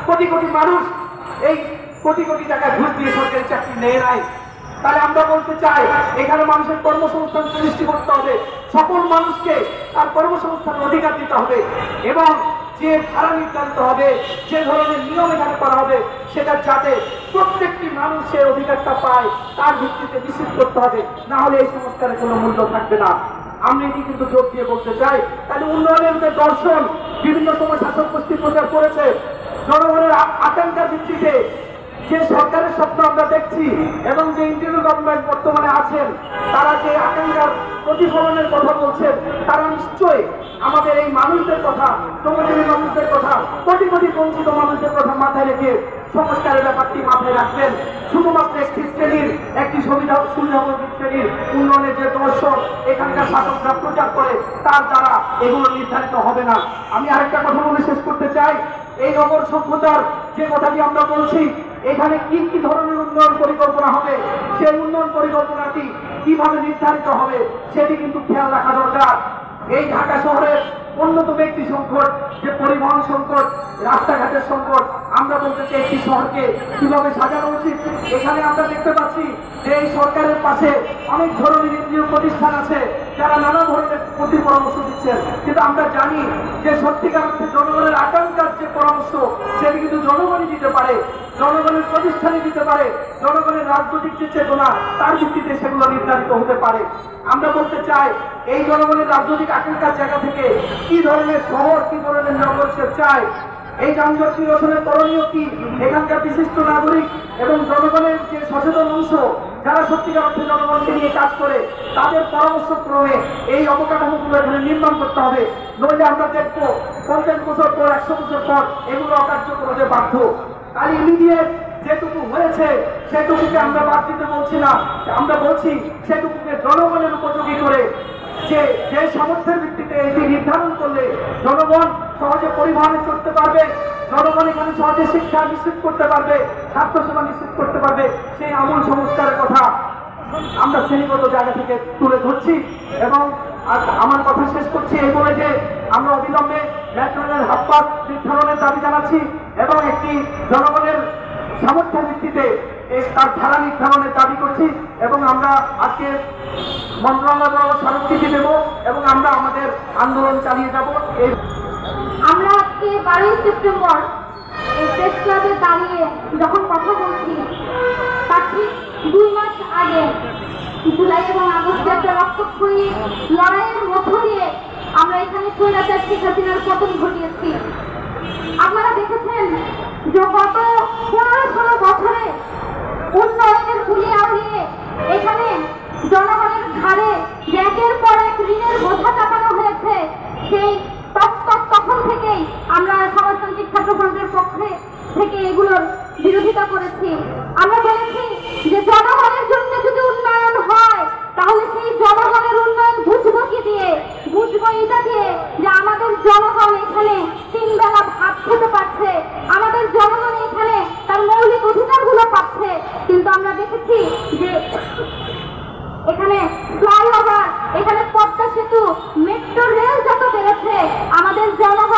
কোটি কোটি মানুষ এই কোটি কোটি টাকা ঘুষ দিয়ে সরকারি চাকরি নেয় নাই। তাহলে আমরা বলতে চাই এখানে মানুষের কর্মসংস্থান সৃষ্টি করতে হবে, সকল মানুষকে তার কর্মসংস্থানের অধিকার দিতে হবে এবং যে ভাড়া নির্ধারিত হবে, যে ধরনের নিয়ম এখানে করা হবে সেটা যাতে প্রত্যেকটি মানুষ সে অধিকারটা পায় তার ভিত্তিতে নিশ্চিত করতে হবে, না হলে এই সংস্কারের কোনো মূল্য থাকবে না। আমি এটি কিন্তু জোর দিয়ে বলতে চাই। তাহলে উন্নয়নের যে দর্শন বিভিন্ন সময় শাসক গোষ্ঠী প্রচার করেছে, জনগণের আকাঙ্ক্ষার ভিত্তিতে যে সরকারের স্বপ্ন আমরা দেখছি এবং যে ইন্টারিম গভর্নমেন্ট বর্তমানে আছেন তারা যে আকাঙ্ক্ষার প্রতিফলনের কথা বলছেন, তারা নিশ্চয়ই আমাদের এই মানুষদের কথা, শ্রমজীবী মানুষদের কথা, কোটি কোটি বঞ্চিত মানুষদের কথা মাথায় রেখে সংস্কারের ব্যাপারটি মাথায় রাখবেন। শুধুমাত্র একটি শ্রেণীর, একটি সুবিধাভোগী শ্রেণীর উন্নয়নের যে দর্শন এখানকার শাসকরা প্রচার করে তার দ্বারা এগুলো নির্ধারিত হবে না। আমি আরেকটা কথা বলে শেষ করতে চাই, এই নগর সভ্যতার যে কথাটি আমরা বলছি, এখানে কি কি ধরনের উন্নয়ন পরিকল্পনা হবে, সেই উন্নয়ন পরিকল্পনাটি কিভাবে নির্ধারিত হবে সেটি কিন্তু খেয়াল রাখা দরকার। এই ঢাকা শহরের অন্যতম একটি সংকট যে পরিবহন সংকট, রাস্তাঘাটের সংকট। আমরা বলতে চাই একটি শহরকে কিভাবে সাজানো উচিত। এখানে আমরা দেখতে পাচ্ছি যে এই সরকারের পাশে অনেক ধরনের এনজিও প্রতিষ্ঠান আছে যারা নানা ধরনের প্রতি পরামর্শ দিচ্ছেন, কিন্তু আমরা জানি যে সত্যিকার অর্থে জনগণের আকাঙ্ক্ষার যে পরামর্শ সেটি কিন্তু জনগণই দিতে পারে, জনগণের প্রতিষ্ঠানই দিতে পারে, জনগণের রাজনৈতিক যে চেতনা তার ভিত্তিতে সেগুলো নির্ধারিত হতে পারে। আমরা বলতে চাই এই জনগণের রাজনৈতিক আকাঙ্ক্ষার জায়গা থেকে কি ধরনের শহর, কি ধরনের নগর সে চায়, এই যানজট নিরসনের করণীয় কি, এখানকার বিশিষ্ট নাগরিক এবং জনগণের যে সচেতন অংশ যারা সত্যিকার অর্থে জনগণকে নিয়ে কাজ করে তাদের পরামর্শ ক্রমে এই অবকাঠামোগুলো এখানে নির্মাণ করতে হবে। নইলে আমরা দেখবো 50 বছর পর, 100 বছর পর এগুলো অকার্যকর হতে বাধ্য। তাই ইমিডিয়েট যেটুকু হয়েছে সেটুকুকে আমরা বাদ দিতে বলছি না, আমরা বলছি সেটুকুকে জনগণের উপযোগী করে যে সামর্থ্যের ভিত্তিতে এটি নির্ধারণ করলে জনগণ সহজে পরিবহনে চলতে পারবে, জনগণ এখানে সহজে শিক্ষা নিশ্চিত করতে পারবে, স্বাস্থ্যসেবা নিশ্চিত করতে পারবে, সেই আমূল সংস্কারের কথা আমরা শ্রেণীগত জায়গা থেকে তুলে ধরছি। এবং আমার কথা শেষ করছি এই বলে যে আমরা অবিলম্বে মেট্রো রেলের হাতপাত নির্ধারণের দাবি জানাচ্ছি এবং একটি জনগণের সামর্থ্যের ভিত্তিতে তার ভাড়া নির্ধারণের দাবি করছি এবং আমরা আজকে মন্ত্রণালয় স্মারকলিপি দেব এবং আমরা আমাদের আন্দোলন চালিয়ে যাব। আমরা আজকে 12 সেপ্টেম্বর এই প্রেস ক্লাবে দাঁড়িয়ে যখন কথা বলছি তার ঠিক 2 মাস আগে জুলাই এবং আগস্টে একটা রক্তক্ষয়ী লড়াইয়ের মধ্য দিয়ে আমরা এখানে স্বৈরাচার শেখ হাসিনার পতন ঘটিয়েছি। আপনারা দেখেছেন যে গত 15-16 বছরে উন্নয়নের গুলি আউড়িয়ে এখানে জনগণের ঘাড়ে একের পর এক ঋণের বোঝা চাপানো হয়েছে। সেই তখন থেকেই আমরা সমাজতান্ত্রিক ছাত্রফ্রন্টের পক্ষে থেকে এগুলোর বিরোধিতা করেছি। আমরা বলেছি যে জনগণের জন্য যদি উন্নয়ন হয় তাহলে সেই জনগণের উন্নয়ন বুঝবো কি দিয়ে? বুঝবো এটা দিয়ে যে আমাদের জনগণ এখানে 3 বেলা ভাত খেতে পারছে, আমাদের জনগণ এখানে তার মৌলিক অধিকারগুলো পাচ্ছে। কিন্তু আমরা দেখেছি যে এখানে ফ্লাইওভার, এখানে পদ্মা সেতু, মেট্রো রেল যত বেড়েছে আমাদের জনগণ